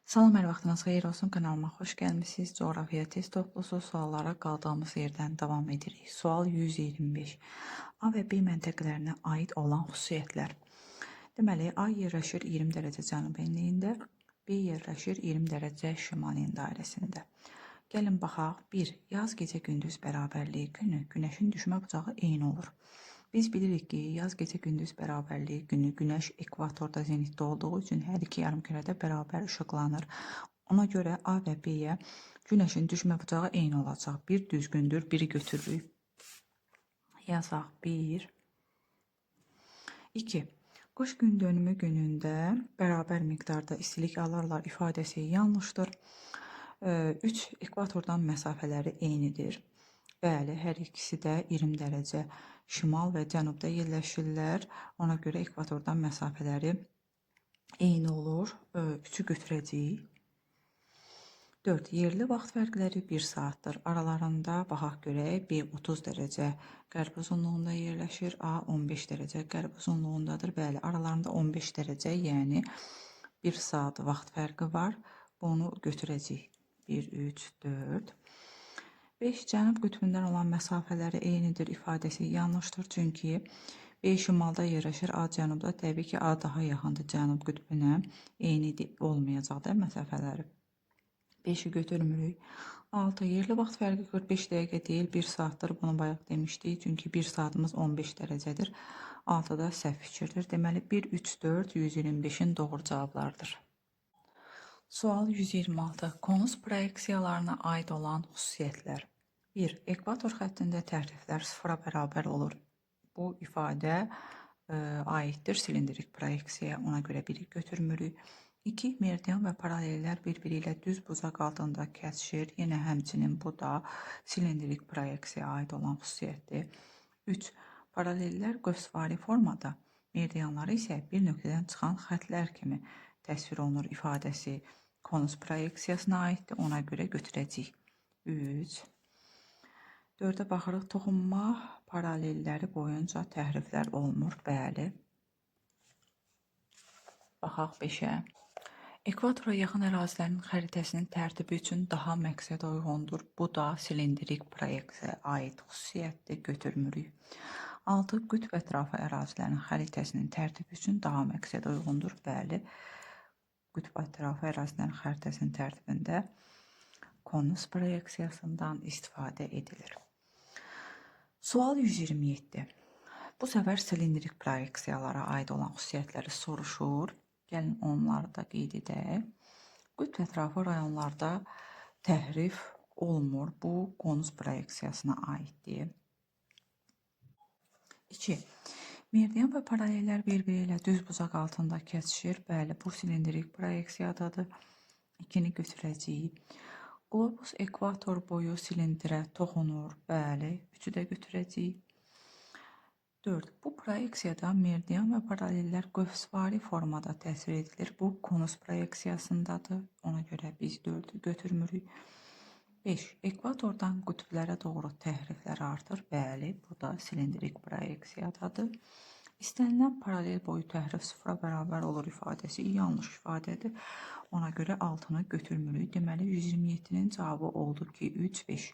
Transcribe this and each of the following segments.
Salam, hər vaxtınız xeyir olsun. Kanalıma xoş gəlmisiniz. Coğrafiya test toplusu suallara qaldığımız yerdən davam edirik. Sual 125. A və B məntəqələrinə aid olan xüsusiyyətlər. Deməli, A yerləşir 20 dərəcə cənub enliyində, B yerləşir 20 dərəcə şimal enli dairəsində. Gəlin baxaq. 1. Yaz gecə gündüz bərabərliyi günü günəşin düşmə bucağı eyni olur. Biz bilirik ki, yaz gecə gündüz bərabərliyi günü günəş ekvatorda zenitdə olduğu üçün hər iki yarımkürədə bərabər işıqlanır. Ona görə A və B-yə günəşin düşmə bucağı eyni olacaq. Bir düzgündür, biri götürürük. Yazaq 1. 2. Qış gün dönümü günündə bərabər miqdarda istilik alırlar ifadəsi yanlışdır. 3. Ekvatordan məsafələri eynidir. Bəli, hər ikisi də 20 dərəcə şimal və cənubda yerləşirlər. Ona görə ekvatordan məsafələri eyni olur. 3-ü götürəcəyik. 4. Yerli vaxt fərqləri 1 saatdır. Aralarında baxaq görək. B 30 dərəcə qərb uzunluğunda yerləşir. A 15 dərəcə qərb uzunluğundadır. Bəli, aralarında 15 dərəcə, yəni 1 saat vaxt fərqi var. Bunu götürəcəyik. 1, 3, 4. 5. Cənub qütbündən olan məsafələri eynidir ifadəsi yanlışdır. Çünki B şimalda yerləşir, A cənubda. Təbii ki, A daha yaxındır cənub qütbünə. Eyni olmayacaq da məsafələri. 5-i götürmürük. 6. Yerli vaxt fərqi 45 dəqiqə deyil, 1 saatdır. Bunu bayaq demişdik. Çünki 1 saatımız 15 dərəcədir. 6-da səhv fikirdir. Deməli, 1, 3, 4, 125-in doğru cavablardır. Sual 126. Konus proyeksiyalarına aid olan xüsusiyyətlər. 1. Ekvator xəttində təriflər 0-a bərabər olur. Bu ifadə aiddir silindrik proyeksiyaya, ona görə biri götürmürük. 2. Meridian və paralellər bir-biri ilə düz bucaq altında kəsişir. Yenə həmçinin bu da silindrik proyeksiyaya aid olan xüsusiyyətdir. 3. Paralellər qövsvari formada, meridianları isə bir nöqtədən çıxan xəttlər kimi təsvir olunur ifadəsi konus proyeksiyasına aiddir. Ona görə götürəcəyik. 3. 4-ə baxırıq. Toxunma paralelləri boyunca təhriflər olmur. Bəli. Baxaq 5-ə. Ekvatora yaxın ərazilərin xəritəsinin tərtibi üçün daha məqsədə uyğundur. Bu da silindrik proyeksiyaya aid xüsusiyyətdir. Götürmürük. 6. Qütb ətrafı ərazilərin xəritəsinin tərtibi üçün daha məqsədə uyğundur. Bəli. Qütb ətrafı ərazilərin xəritəsinin tərtibində konus proyeksiyasından istifadə edilir. Sual 127. Bu səfər silindrik proyeksiyalara aid olan xüsusiyyətləri soruşur. Gəlin onları da qeyd edək. Qütb ətrafı rayonlarda təhrif olmur. Bu konus proyeksiyasına aiddir. 2. Meridian və paralellər bir-biri ilə düz bucaq altında kəsişir. Bəli, bu silindrik proyeksiyadadır. 2-ni götürəcəyik. Qlobus ekvator boyu silindrə toxunur. Bəli, 3-ü də götürəcəyik. 4. Bu proyeksiyada meridian və paralellər qövsvari formada təsvir edilir. Bu konus proyeksiyasındadır. Ona görə biz 4-ü götürmürük. 5. Ekvatordan qütblərə doğru təhriflər artır. Bəli, bu da silindrik proyeksiyadadır. İstənilən paralel boyu təhrif 0-a bərabər olur ifadəsi yanlış ifadədir. Ona görə 6-nı götürmürük. Deməli, 127-nin cavabı oldu ki, 3, 5.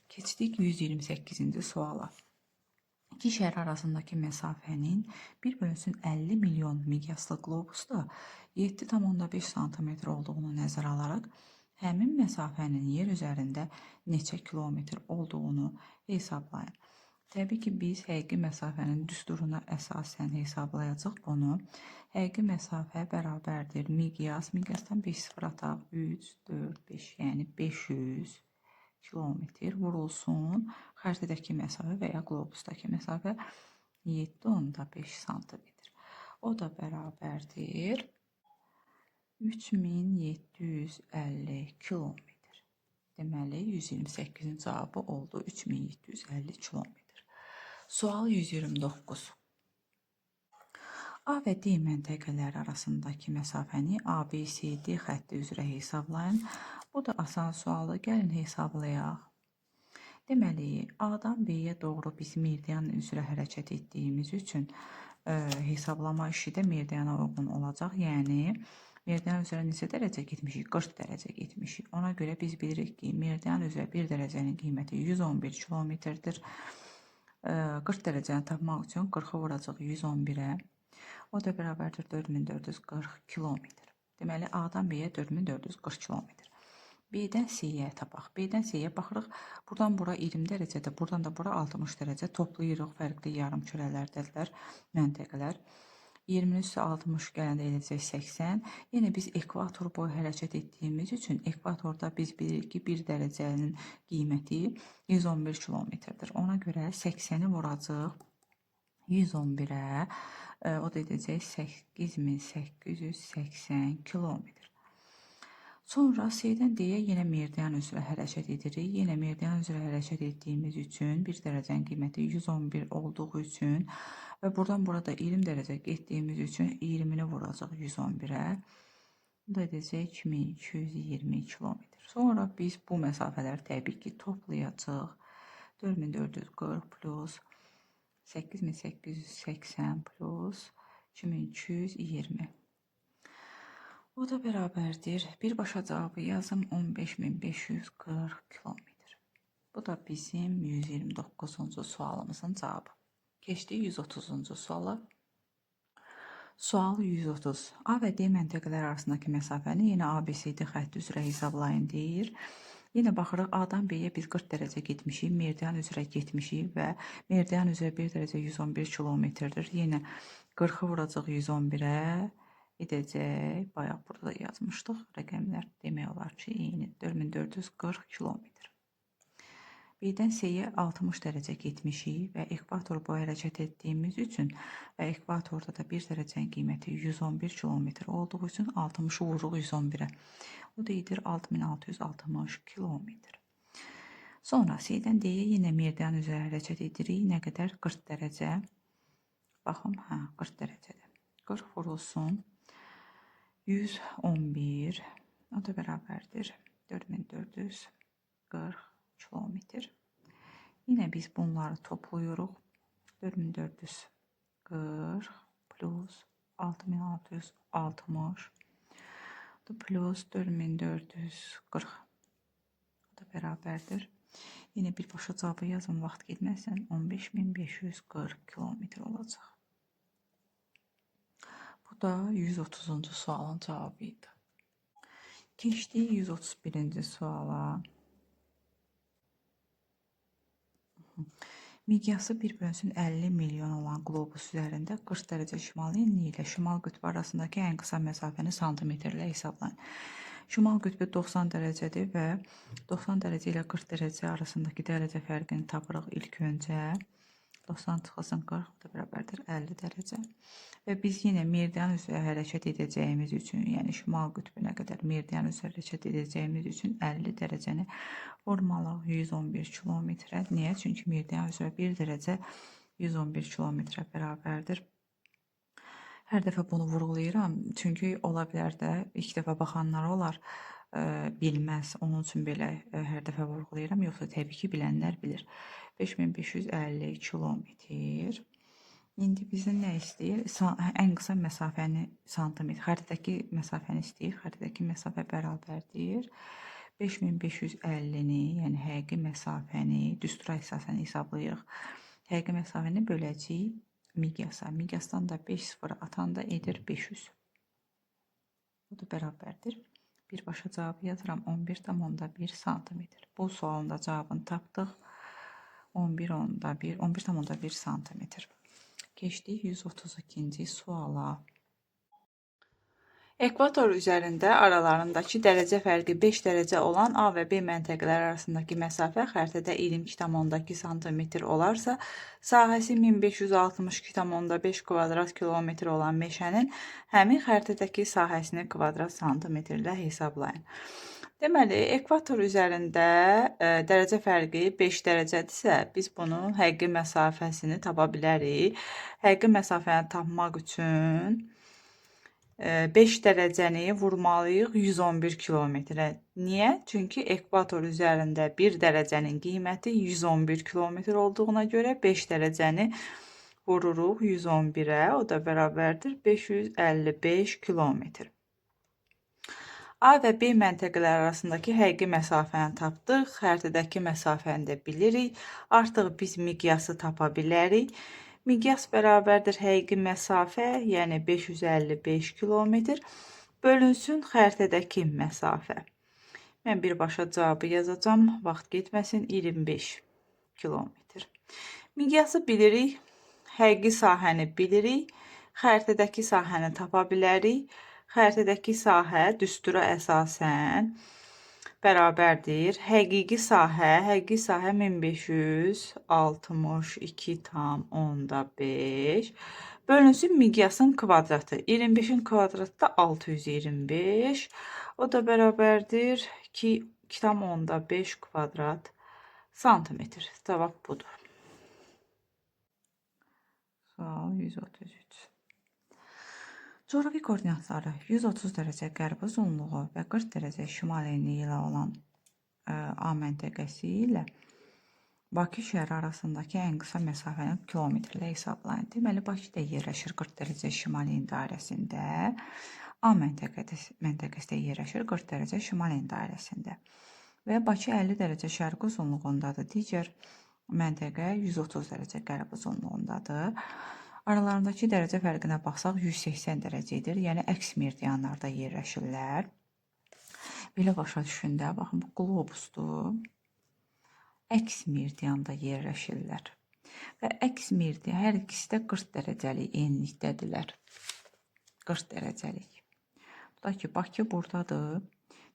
Keçdik 128-ci suala. İki şəhər arasındakı məsafənin 1/50 milyon miqyaslı qlobusda 7,5 sm olduğunu nəzərə alaraq, həmin məsafənin yer üzərində neçə kilometr olduğunu hesablayın. Təbii ki, biz həqiqi məsafənin düsturuna əsasən hesablayacaq bunu. Həqiqi məsafə bərabərdir miqyas. Miqyasdan 5 sıfır ataq. 3, 4, 5, yəni 500 kilometr vurulsun. Xəritədəki məsafə və ya qlobusdakı məsafə 7,5 sm. O da bərabərdir 3750 kilometr. Deməli, 128-in cavabı oldu 3750 kilometr. Sual 129. A və D məntəqələri arasındakı məsafəni ABCD xətti üzrə hesablayın. Bu da asan sualdır. Gəlin hesablayaq. Deməli, A-dan B-yə doğru biz meridian üzrə hərəkət etdiyimiz üçün hesablama işi də meridiana uyğun olacaq. Yəni, meridian üzrə neçə dərəcə getmişik? 40 dərəcə getmişik. Ona görə biz bilirik ki, meridian üzrə 1 dərəcənin qiyməti 111 kilometrdir. 40 dərəcəni tapmaq üçün 40-ı vuracaq 111-ə. O da bərabərdir 4440 kilometr. Deməli, A-dan B-yə 4440 kilometr. B-dən C-yə tapaq. B-dən C-yə baxırıq. Buradan bura 20 dərəcədə, buradan da bura 60 dərəcə toplayırıq. Fərqli yarım kürələrdədirlər, məntəqələr. 20-nin üstü 60 gələndə edəcək 80. Yəni biz ekvator boyu hərəkət etdiyimiz üçün ekvatorda biz bilirik ki, 1 dərəcənin qiyməti 111 kilometrdir. Ona görə 80-i vuracaq 111-ə. O da edəcək 8880 kilometr. Sonra C-dən D-yə yenə meridian üzrə hərəkət edirik. Yenə meridian üzrə hərəkət etdiyimiz üçün 1 dərəcənin qiyməti 111 olduğu üçün və buradan burada 20 dərəcə getdiyimiz üçün 20-ni vuracaq 111-ə. Bu da edəcək 2220 kilometr. Sonra biz bu məsafələri təbii ki toplayacaq. 4440 plus 8880 plus 2220. O da bərabərdir. Birbaşa cavabı yazım 15540 kilometr. Bu da bizim 129-cu sualımızın cavabı. Keçdik 130-cu suala. Sual 130. A və D məntəqələr arasındakı məsafəni yenə ABCD xətti üzrə hesablayın deyir. Yenə baxırıq A-dan B-yə biz 40 dərəcə getmişik, meridian üzrə getmişik və meridian üzrə 1 dərəcə 111 kilometrdir. Yenə 40-ı vuracaq 111-ə. Edəcək, bayaq burada yazmışdıq, rəqəmlər demək olar ki, eyni 4440 kilometr. B-dən C-yə 60 dərəcə getmişik və ekvator boyu hərəkət etdiyimiz üçün və ekvatorda da 1 dərəcənin qiyməti 111 kilometr olduğu üçün 60-ı vururuq 111-ə. O da edir 6660 kilometr. Sonra C-dən D-yə yenə meridian üzrə hərəkət edirik. Nə qədər? 40 dərəcə. Baxın, 40 dərəcədə. 40 vurulsun 111, o da bərabərdir 4440 kilometr. Yine biz bunları topluyoruz. 4440 plus 6660 plus 4440, o da bərabərdir. Yine bir başa cavabı yazın, vaxt getməsin, 15540 kilometr olacaq. Bu da 130-cu sualın cavabıydı. Keçdik 131-ci suala. Miqyası 1/50 milyon olan qlobus üzərində 40 dərəcə şimal enliyi ilə şimal qütbü arasındakı ən qısa məsafəni santimetrlə hesablayın. Şimal qütbü 90 dərəcədir və 90 dərəcə ilə 40 dərəcə arasındakı dərəcə fərqini tapırıq ilk öncə. 90 çıxılsın 40, da bərabərdir 50 dərəcə. Və biz yenə meridian üzrə hərəkət edəcəyimiz üçün, yəni şimal qütbünə qədər meridian üzrə hərəkət edəcəyimiz üçün 50 dərəcəni vurmalıyıq 111 kilometrə. Niyə? Çünki meridian üzrə 1 dərəcə 111 kilometrə bərabərdir. Hər dəfə bunu vurğulayıram. Çünki ola bilər də ilk dəfə baxanlar olar, bilməz. Onun üçün belə hər dəfə vurğulayıram. Yoxsa təbii ki, bilənlər bilir. 5550 kilometr. İndi bizdən nə istəyir? Ən qısa məsafəni santimetr. Xəritədəki məsafəni istəyir. Xəritədəki məsafə bərabərdir 5550-ni, yəni həqiqi məsafəni düstura əsasən hesablayırıq. Həqiqi məsafəni böləcəyik miqyasa. Miqyasdan da 5 sıfır atanda edir 500. Bu da bərabərdir. Birbaşa cavabı yazıram 11,1 santimetr. Bu sualın da cavabını tapdıq. 11,1 santimetr. Keçdik 132-ci suala. Ekvator üzərində aralarındakı dərəcə fərqi 5 dərəcə olan A və B məntəqələr arasındakı məsafə xəritədə 22,2 cm olarsa, sahəsi 1562,5 kvadrat kilometr olan meşənin həmin xəritədəki sahəsini kvadrat santimetrlə hesablayın. Deməli, ekvator üzərində dərəcə fərqi 5 dərəcədirsə, biz bunun həqiqi məsafəsini tapa bilərik. Həqiqi məsafəni tapmaq üçün 5 dərəcəni vurmalıyıq 111 kilometrə. Niyə? Çünki ekvator üzərində 1 dərəcənin qiyməti 111 kilometr olduğuna görə 5 dərəcəni vururuq 111-ə. O da bərabərdir 555 kilometr. A və B məntəqələri arasındakı həqiqi məsafəni tapdıq. Xəritədəki məsafəni də bilirik. Artıq biz miqyası tapa bilərik. Miqyas bərabərdir həqiqi məsafə, yəni 555 kilometr bölünsün xəritədəki məsafə. Mən birbaşa cavabı yazacağım. Vaxt getməsin. 25 kilometr. Miqyası bilirik. Həqiqi sahəni bilirik. Xəritədəki sahəni tapa bilərik. Xəritədəki sahə düstura əsasən bərabərdir. Həqiqi sahə 1562,5 bölünsün miqyasın kvadratı. 25-in kvadratı da 625. O da bərabərdir 2,5 kvadrat santimetr. Cavab budur. Sual 133. Coğrafi koordinatları 130 dərəcə qərb uzunluğu və 40 dərəcə şimal enliyi ilə olan A məntəqəsi ilə Bakı şəhəri arasındakı ən qısa məsafənin kilometrlə hesablayın. Deməli, Bakıda yerləşir 40 dərəcə şimal enli dairəsində. A məntəqəsi yerləşir 40 dərəcə şimal enli dairəsində. Və Bakı 50 dərəcə şərq uzunluğundadır. Digər məntəqə 130 dərəcə qərb uzunluğundadır. Aralarındakı dərəcə fərqinə baxsaq 180 dərəcədir. Yəni əks meridianlarda yerləşirlər. Belə başa düşün də, baxın bu qlobusdur. Əks meridianda yerləşirlər. Və əks meridian hər ikisi də 40 dərəcəlik enlikdədirlər. 40 dərəcəlik. Tutaq ki, Bakı buradadır.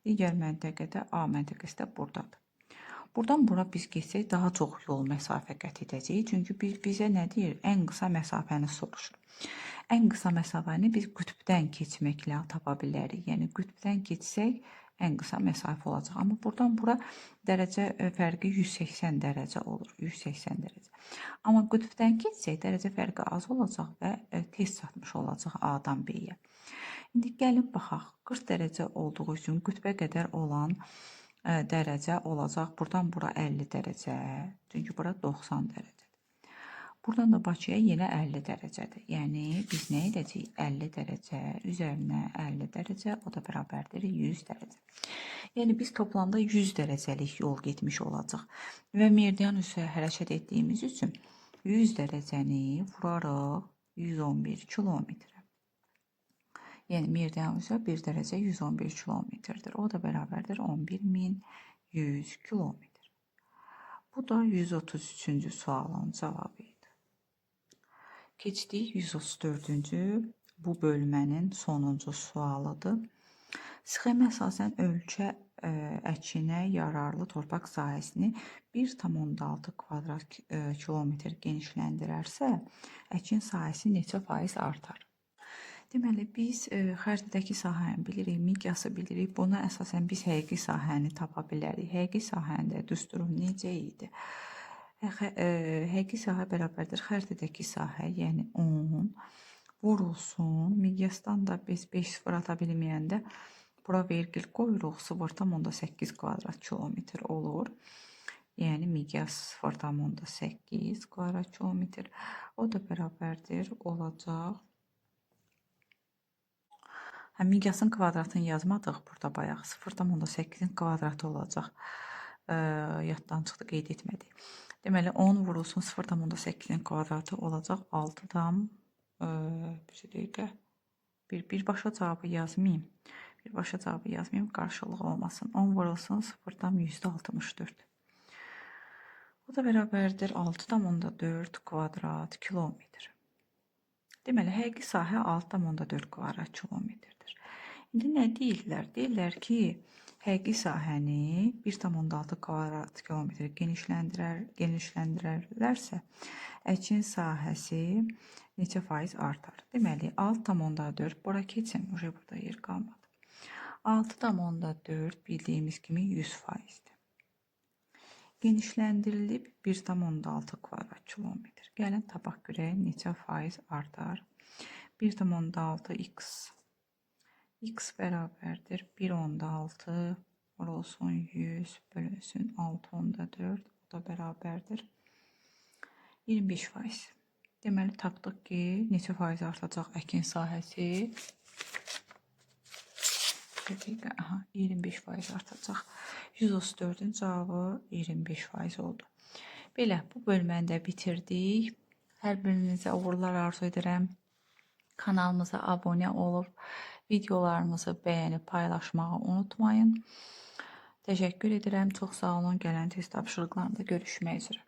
Digər məntəqədə A məntəqəsi də buradadır. Buradan bura biz geçsək daha çox yol məsafə qət edəcəyik. Çünki bizə nə deyir? Ən qısa məsafəni soruşur. Ən qısa məsafəni biz qütbdən keçməklə tapa bilərik. Yəni qütbdən keçsək ən qısa məsafə olacaq. Amma buradan bura dərəcə fərqi 180 dərəcə olur. 180 dərəcə. Amma qütbdən keçsək dərəcə fərqi az olacaq və tez çatmış olacaq A-dan B-yə. İndi gəlin baxaq. 40 dərəcə olduğu üçün qütbə qədər olan dərəcə olacaq. Buradan bura 50 dərəcə. Çünki bura 90 dərəcədir. Buradan da Bakıya yenə 50 dərəcədir. Yəni biz nə edəcəyik? 50 dərəcə üzərinə 50 dərəcə, o da bərabərdir 100 dərəcə. Yəni biz toplamda 100 dərəcəlik yol getmiş olacaq. Və meridian üzrə hərəkət etdiyimiz üçün 100 dərəcəni vuraraq 111 kilometrə. Yəni meridian üzrə 1 dərəcə 111 kilometrdir. O da bərabərdir 11100 kilometr. Bu da 133-cü sualın cavabı idi. Keçdik 134-cü bu bölmənin sonuncu sualıdır. Sxemə əsasən ölkə əkinə yararlı torpaq sahəsini 1,6 kvadrat kilometr genişləndirərsə, əkin sahəsi neçə faiz artar? Deməli, biz xəritədəki sahəni bilirik, miqyası bilirik. Buna əsasən biz həqiqi sahəni tapa bilərik. Həqiqi sahəndə düsturu necə idi? Həqiqi sahə bərabərdir xəritədəki sahə, yəni 10 vurulsun. Miqyasdan da biz 5 sıfır ata bilməyəndə bura vergül qoyuruq. 0,8 kvadrat kilometr olur. Yəni miqyas 0,8 kvadrat kilometr. O da bərabərdir olacaq. Miqyasın kvadratını yazmadıq burada bayaq. 0,8-in kvadratı olacaq. Yaddan çıxdı, qeyd etmədik. Deməli 10 vurulsun 0,8-in kvadratı olacaq 6-dan bir dəqiqə. Birbaşa cavabı yazmayayım. Birbaşa cavabı yazmayayım, qarşılıq olmasın. 10 vurulsun 0,dan %64. O da bərabərdir 6,4 kvadrat kilometr. Deməli, həqiqi sahə 6,4 kvadrat kilometrdir. İndi nə deyirlər? Deyirlər ki, həqiqi sahəni 1,6 kvadrat kilometr genişləndirərlərsə, əkin sahəsi neçə faiz artar? Deməli, 6,4 bura keçin, burada yer qalmadı. 6,4 bildiyimiz kimi 100%dir. Genişləndirilib 1,6 kvadrat kilometr. Gəlin tapaq görək neçə faiz artar. 1,6 x. X bərabərdir 1,6 olsun 100 bölünsün 6,4. O da bərabərdir 25%. Deməli tapdıq ki, neçə faiz artacaq əkin sahəsi? Bir dəqiqə, aha, 25% artacaq. 134-ün cavabı 25% oldu. Belə, bu bölməni də bitirdik. Hər birinizə uğurlar arzu edirəm. Kanalımıza abunə olub, videolarımızı bəyənib paylaşmağı unutmayın. Təşəkkür edirəm. Çox sağ olun. Gələn test tapşırıqlarında görüşmək üzrə.